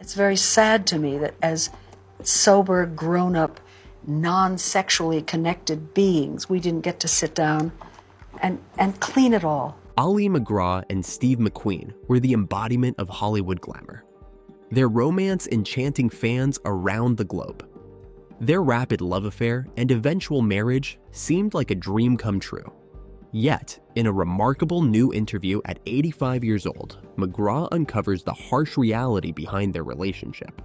It's very sad to me that as sober, grown-up, non-sexually connected beings, we didn't get to sit down and clean it all. Ali MacGraw and Steve McQueen were the embodiment of Hollywood glamour. Their romance enchanting fans around the globe. Their rapid love affair and eventual marriage seemed like a dream come true. Yet, in a remarkable new interview at 85 years old, MacGraw uncovers the harsh reality behind their relationship.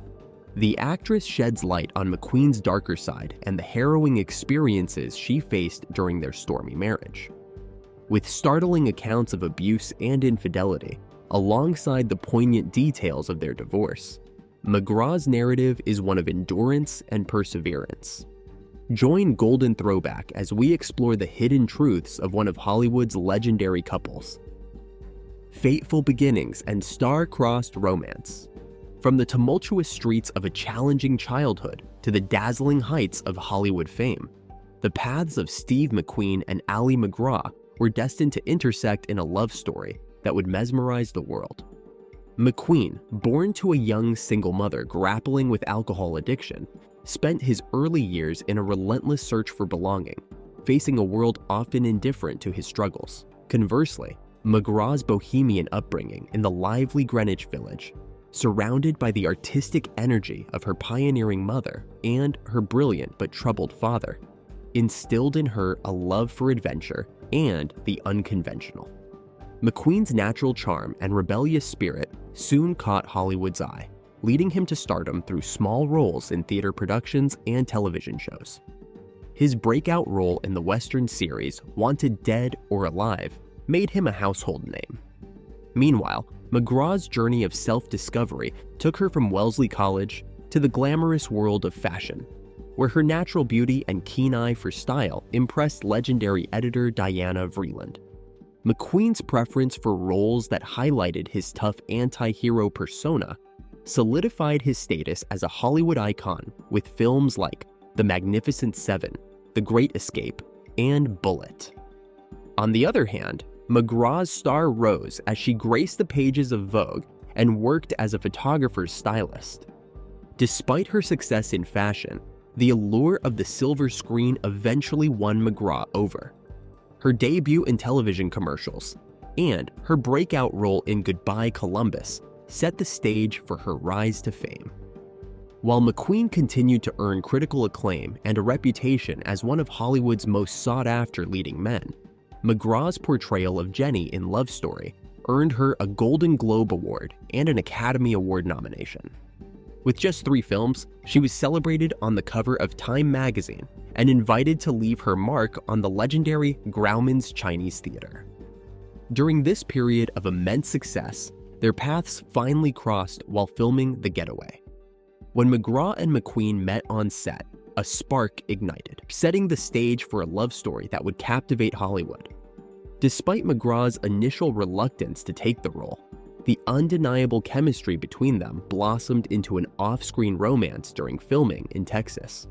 The actress sheds light on McQueen's darker side and the harrowing experiences she faced during their stormy marriage. With startling accounts of abuse and infidelity, alongside the poignant details of their divorce, MacGraw's narrative is one of endurance and perseverance. Join Golden Throwback as we explore the hidden truths of one of Hollywood's legendary couples. Fateful beginnings and star-crossed romance. From the tumultuous streets of a challenging childhood to the dazzling heights of Hollywood fame, the paths of Steve McQueen and Ali MacGraw were destined to intersect in a love story that would mesmerize the world. McQueen, born to a young single mother grappling with alcohol addiction, spent his early years in a relentless search for belonging, facing a world often indifferent to his struggles. Conversely, MacGraw's bohemian upbringing in the lively Greenwich Village, surrounded by the artistic energy of her pioneering mother and her brilliant but troubled father, instilled in her a love for adventure and the unconventional. McQueen's natural charm and rebellious spirit soon caught Hollywood's eye, leading him to stardom through small roles in theater productions and television shows. His breakout role in the Western series Wanted Dead or Alive made him a household name. Meanwhile, MacGraw's journey of self-discovery took her from Wellesley College to the glamorous world of fashion, where her natural beauty and keen eye for style impressed legendary editor Diana Vreeland. McQueen's preference for roles that highlighted his tough anti-hero persona solidified his status as a Hollywood icon with films like The Magnificent Seven, The Great Escape, and Bullitt. On the other hand, MacGraw's star rose as she graced the pages of Vogue and worked as a photographer's stylist. Despite her success in fashion, the allure of the silver screen eventually won MacGraw over. Her debut in television commercials and her breakout role in Goodbye Columbus set the stage for her rise to fame. While McQueen continued to earn critical acclaim and a reputation as one of Hollywood's most sought-after leading men, MacGraw's portrayal of Jenny in Love Story earned her a Golden Globe Award and an Academy Award nomination. With just 3 films, she was celebrated on the cover of Time magazine and invited to leave her mark on the legendary Grauman's Chinese Theater. During this period of immense success, their paths finally crossed while filming The Getaway. When MacGraw and McQueen met on set, a spark ignited, setting the stage for a love story that would captivate Hollywood. Despite MacGraw's initial reluctance to take the role, the undeniable chemistry between them blossomed into an off-screen romance during filming in Texas.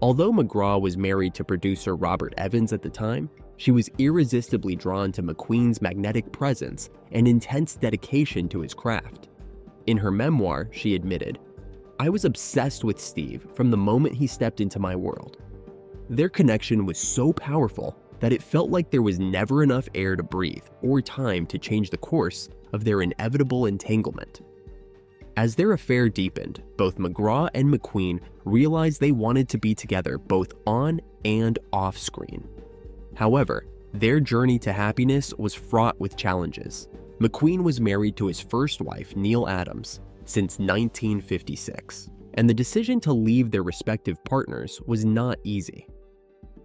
Although MacGraw was married to producer Robert Evans at the time, she was irresistibly drawn to McQueen's magnetic presence and intense dedication to his craft. In her memoir, she admitted, "I was obsessed with Steve from the moment he stepped into my world. Their connection was so powerful that it felt like there was never enough air to breathe or time to change the course of their inevitable entanglement." As their affair deepened, both MacGraw and McQueen realized they wanted to be together both on and off screen. However, their journey to happiness was fraught with challenges. McQueen was married to his first wife, Neil Adams, since 1956, and the decision to leave their respective partners was not easy.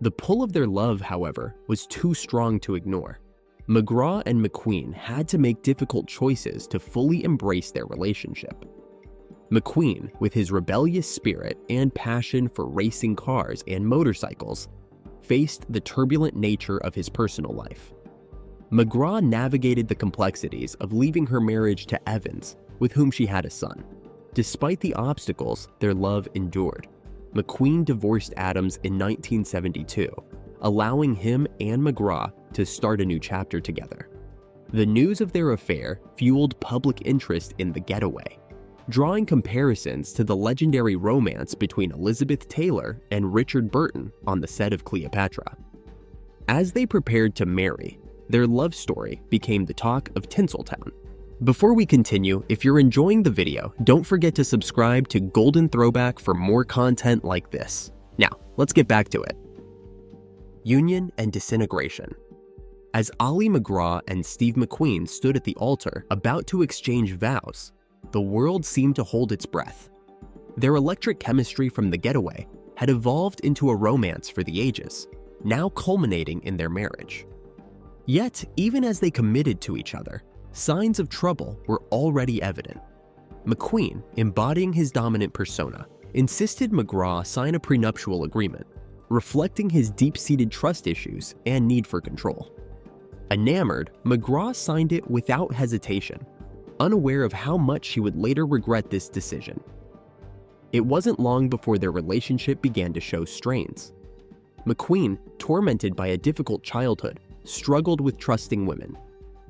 The pull of their love, however, was too strong to ignore. MacGraw and McQueen had to make difficult choices to fully embrace their relationship. McQueen, with his rebellious spirit and passion for racing cars and motorcycles, faced the turbulent nature of his personal life. MacGraw navigated the complexities of leaving her marriage to Evans, with whom she had a son. Despite the obstacles their love endured, McQueen divorced Adams in 1972, allowing him and MacGraw to start a new chapter together. The news of their affair fueled public interest in The Getaway. drawing comparisons to the legendary romance between Elizabeth Taylor and Richard Burton on the set of Cleopatra. As they prepared to marry, their love story became the talk of Tinseltown. Before we continue, if you're enjoying the video, don't forget to subscribe to Golden Throwback for more content like this. Now, let's get back to it. Union and disintegration. As Ali MacGraw and Steve McQueen stood at the altar about to exchange vows, the world seemed to hold its breath. Their electric chemistry from the getaway had evolved into a romance for the ages, now culminating in their marriage. Yet, even as they committed to each other, signs of trouble were already evident. McQueen, embodying his dominant persona, insisted MacGraw sign a prenuptial agreement, reflecting his deep-seated trust issues and need for control. Enamored, MacGraw signed it without hesitation, unaware of how much she would later regret this decision. It wasn't long before their relationship began to show strains. McQueen, tormented by a difficult childhood, struggled with trusting women.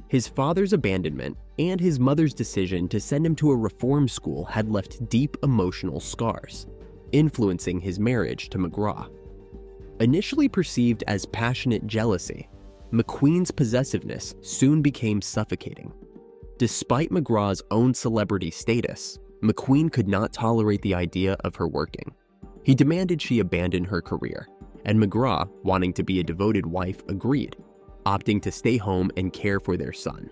His father's abandonment and his mother's decision to send him to a reform school had left deep emotional scars, influencing his marriage to MacGraw. Initially perceived as passionate jealousy, McQueen's possessiveness soon became suffocating. Despite MacGraw's own celebrity status, McQueen could not tolerate the idea of her working. He demanded she abandon her career, and MacGraw, wanting to be a devoted wife, agreed, opting to stay home and care for their son.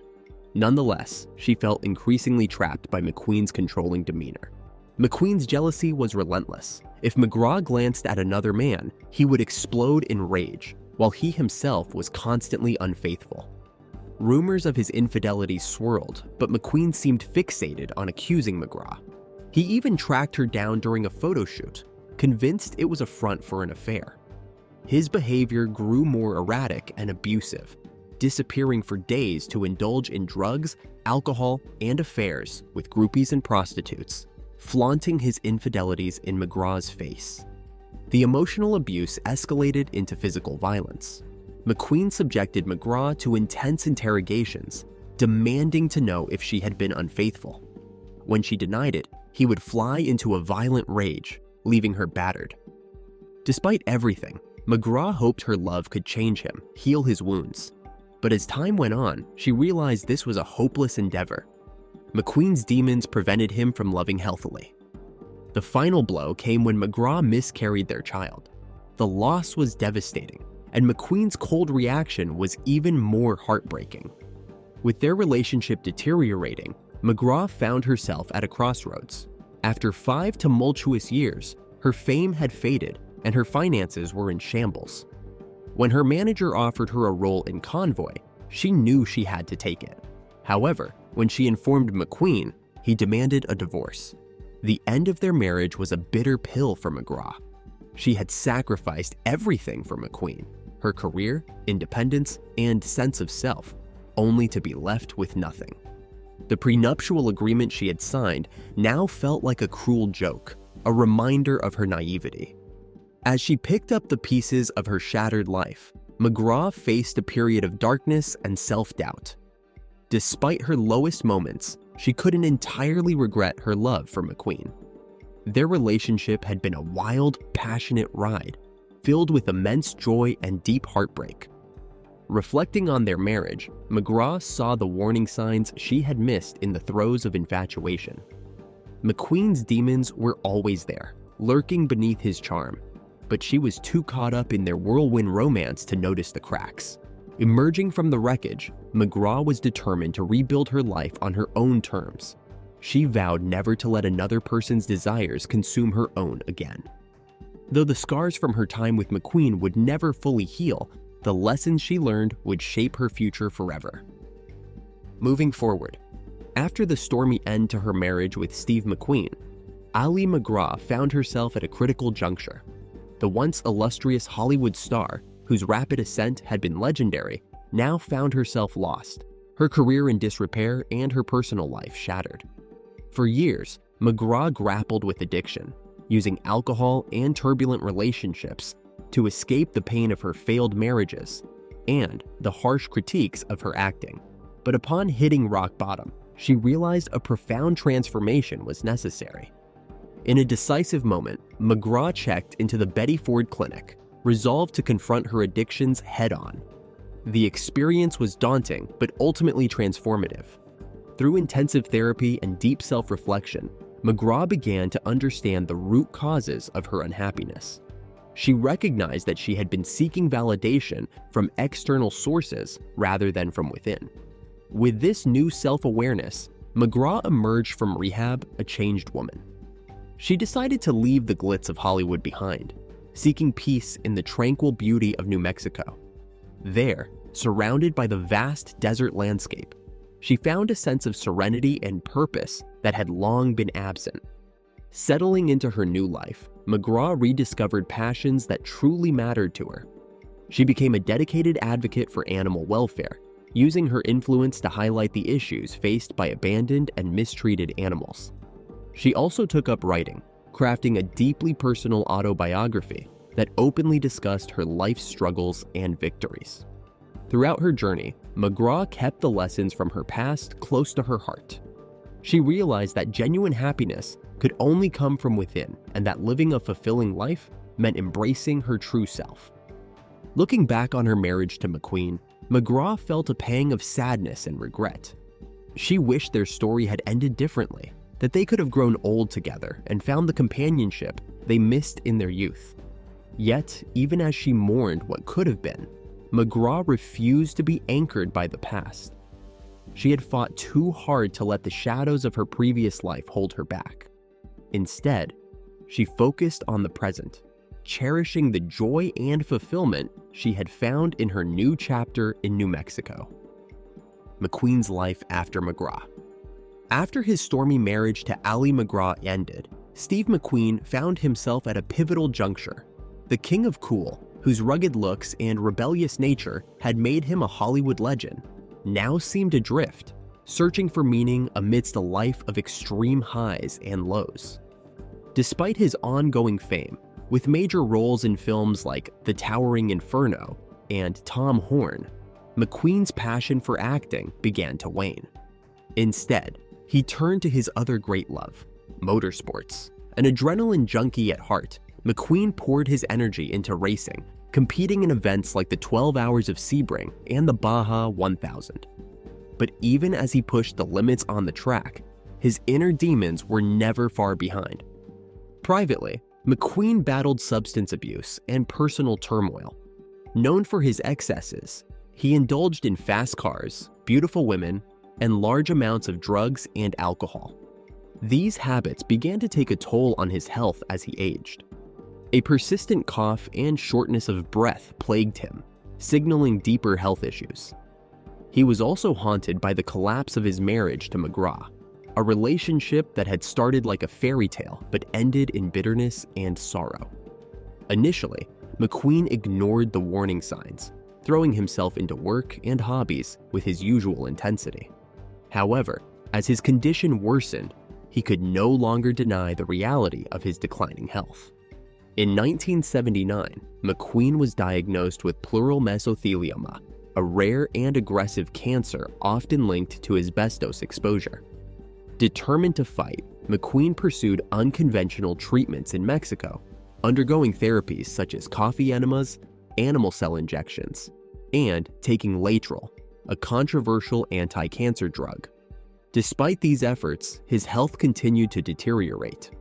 Nonetheless, she felt increasingly trapped by McQueen's controlling demeanor. McQueen's jealousy was relentless. If MacGraw glanced at another man, he would explode in rage, while he himself was constantly unfaithful. Rumors of his infidelity swirled, but McQueen seemed fixated on accusing MacGraw. He even tracked her down during a photo shoot, convinced it was a front for an affair. His behavior grew more erratic and abusive, disappearing for days to indulge in drugs, alcohol, and affairs with groupies and prostitutes, flaunting his infidelities in MacGraw's face. The emotional abuse escalated into physical violence. McQueen subjected MacGraw to intense interrogations, demanding to know if she had been unfaithful. When she denied it, he would fly into a violent rage, leaving her battered. Despite everything, MacGraw hoped her love could change him, heal his wounds. But as time went on, she realized this was a hopeless endeavor. McQueen's demons prevented him from loving healthily. The final blow came when MacGraw miscarried their child. The loss was devastating, and McQueen's cold reaction was even more heartbreaking. With their relationship deteriorating, MacGraw found herself at a crossroads. After 5 tumultuous years, her fame had faded, and her finances were in shambles. When her manager offered her a role in Convoy, she knew she had to take it. However, when she informed McQueen, he demanded a divorce. The end of their marriage was a bitter pill for MacGraw. She had sacrificed everything for McQueen, her career, independence, and sense of self, only to be left with nothing. The prenuptial agreement she had signed now felt like a cruel joke, a reminder of her naivety. As she picked up the pieces of her shattered life, MacGraw faced a period of darkness and self-doubt. Despite her lowest moments, she couldn't entirely regret her love for McQueen. Their relationship had been a wild, passionate ride, filled with immense joy and deep heartbreak. Reflecting on their marriage, MacGraw saw the warning signs she had missed in the throes of infatuation. McQueen's demons were always there, lurking beneath his charm, but she was too caught up in their whirlwind romance to notice the cracks. Emerging from the wreckage, MacGraw was determined to rebuild her life on her own terms. She vowed never to let another person's desires consume her own again. Though the scars from her time with McQueen would never fully heal, the lessons she learned would shape her future forever. Moving forward, after the stormy end to her marriage with Steve McQueen, Ali MacGraw found herself at a critical juncture. The once illustrious Hollywood star, whose rapid ascent had been legendary, now found herself lost, her career in disrepair and her personal life shattered. For years, MacGraw grappled with addiction, using alcohol and turbulent relationships to escape the pain of her failed marriages and the harsh critiques of her acting. But upon hitting rock bottom, she realized a profound transformation was necessary. In a decisive moment, MacGraw checked into the Betty Ford Clinic, resolved to confront her addictions head-on. The experience was daunting, but ultimately transformative. Through intensive therapy and deep self-reflection, MacGraw began to understand the root causes of her unhappiness. She recognized that she had been seeking validation from external sources rather than from within. With this new self-awareness, MacGraw emerged from rehab a changed woman. She decided to leave the glitz of Hollywood behind, seeking peace in the tranquil beauty of New Mexico. There, surrounded by the vast desert landscape, she found a sense of serenity and purpose that had long been absent. Settling into her new life, MacGraw rediscovered passions that truly mattered to her. She became a dedicated advocate for animal welfare, using her influence to highlight the issues faced by abandoned and mistreated animals. She also took up writing, crafting a deeply personal autobiography that openly discussed her life struggles and victories. Throughout her journey, MacGraw kept the lessons from her past close to her heart. She realized that genuine happiness could only come from within, and that living a fulfilling life meant embracing her true self. Looking back on her marriage to McQueen, MacGraw felt a pang of sadness and regret. She wished their story had ended differently, that they could have grown old together and found the companionship they missed in their youth. Yet, even as she mourned what could have been, MacGraw refused to be anchored by the past. She had fought too hard to let the shadows of her previous life hold her back. Instead, she focused on the present, cherishing the joy and fulfillment she had found in her new chapter in New Mexico. McQueen's life after MacGraw. After his stormy marriage to Ally MacGraw ended, Steve McQueen found himself at a pivotal juncture. The king of cool, whose rugged looks and rebellious nature had made him a Hollywood legend, now seemed adrift, searching for meaning amidst a life of extreme highs and lows. Despite his ongoing fame, with major roles in films like The Towering Inferno and Tom Horn, McQueen's passion for acting began to wane. Instead, he turned to his other great love, motorsports. An adrenaline junkie at heart, McQueen poured his energy into racing, competing in events like the 12 Hours of Sebring and the Baja 1000. But even as he pushed the limits on the track, his inner demons were never far behind. Privately, McQueen battled substance abuse and personal turmoil. Known for his excesses, he indulged in fast cars, beautiful women, and large amounts of drugs and alcohol. These habits began to take a toll on his health as he aged. A persistent cough and shortness of breath plagued him, signaling deeper health issues. He was also haunted by the collapse of his marriage to MacGraw, a relationship that had started like a fairy tale but ended in bitterness and sorrow. Initially, McQueen ignored the warning signs, throwing himself into work and hobbies with his usual intensity. However, as his condition worsened, he could no longer deny the reality of his declining health. In 1979, McQueen was diagnosed with pleural mesothelioma, a rare and aggressive cancer often linked to asbestos exposure. Determined to fight, McQueen pursued unconventional treatments in Mexico, undergoing therapies such as coffee enemas, animal cell injections, and taking Laetrile, a controversial anti-cancer drug. Despite these efforts, his health continued to deteriorate.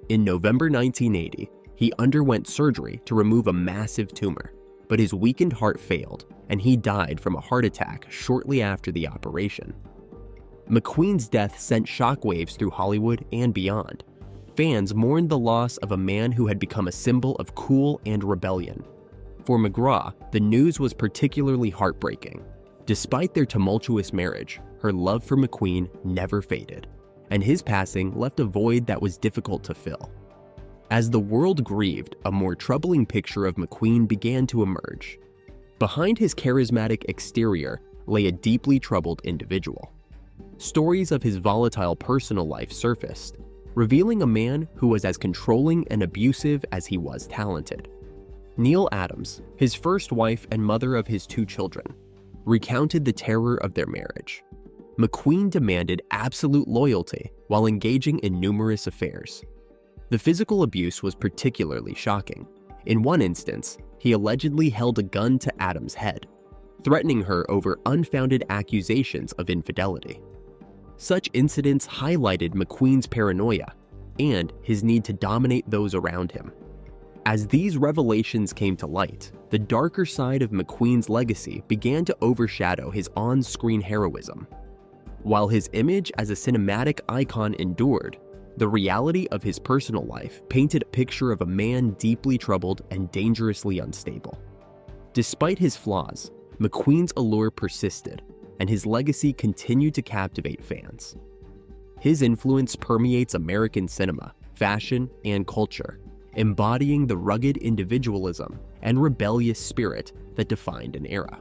In November 1980, he underwent surgery to remove a massive tumor, but his weakened heart failed, and he died from a heart attack shortly after the operation. McQueen's death sent shockwaves through Hollywood and beyond. Fans mourned the loss of a man who had become a symbol of cool and rebellion. For MacGraw, the news was particularly heartbreaking. Despite their tumultuous marriage, her love for McQueen never faded, and his passing left a void that was difficult to fill. As the world grieved, a more troubling picture of McQueen began to emerge. Behind his charismatic exterior lay a deeply troubled individual. Stories of his volatile personal life surfaced, revealing a man who was as controlling and abusive as he was talented. Neil Adams, his first wife and mother of his 2 children, recounted the terror of their marriage. McQueen demanded absolute loyalty while engaging in numerous affairs. The physical abuse was particularly shocking. In one instance, he allegedly held a gun to Adam's head, threatening her over unfounded accusations of infidelity. Such incidents highlighted McQueen's paranoia and his need to dominate those around him. As these revelations came to light, the darker side of McQueen's legacy began to overshadow his on-screen heroism. While his image as a cinematic icon endured, the reality of his personal life painted a picture of a man deeply troubled and dangerously unstable. Despite his flaws, McQueen's allure persisted, and his legacy continued to captivate fans. His influence permeates American cinema, fashion, and culture, embodying the rugged individualism and rebellious spirit that defined an era.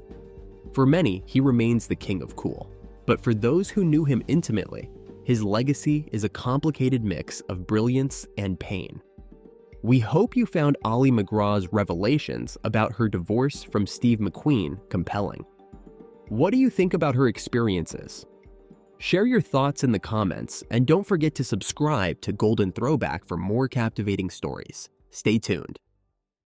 For many, he remains the king of cool, but for those who knew him intimately, his legacy is a complicated mix of brilliance and pain. We hope you found Ali MacGraw's revelations about her divorce from Steve McQueen compelling. What do you think about her experiences? Share your thoughts in the comments, and don't forget to subscribe to Golden Throwback for more captivating stories. Stay tuned.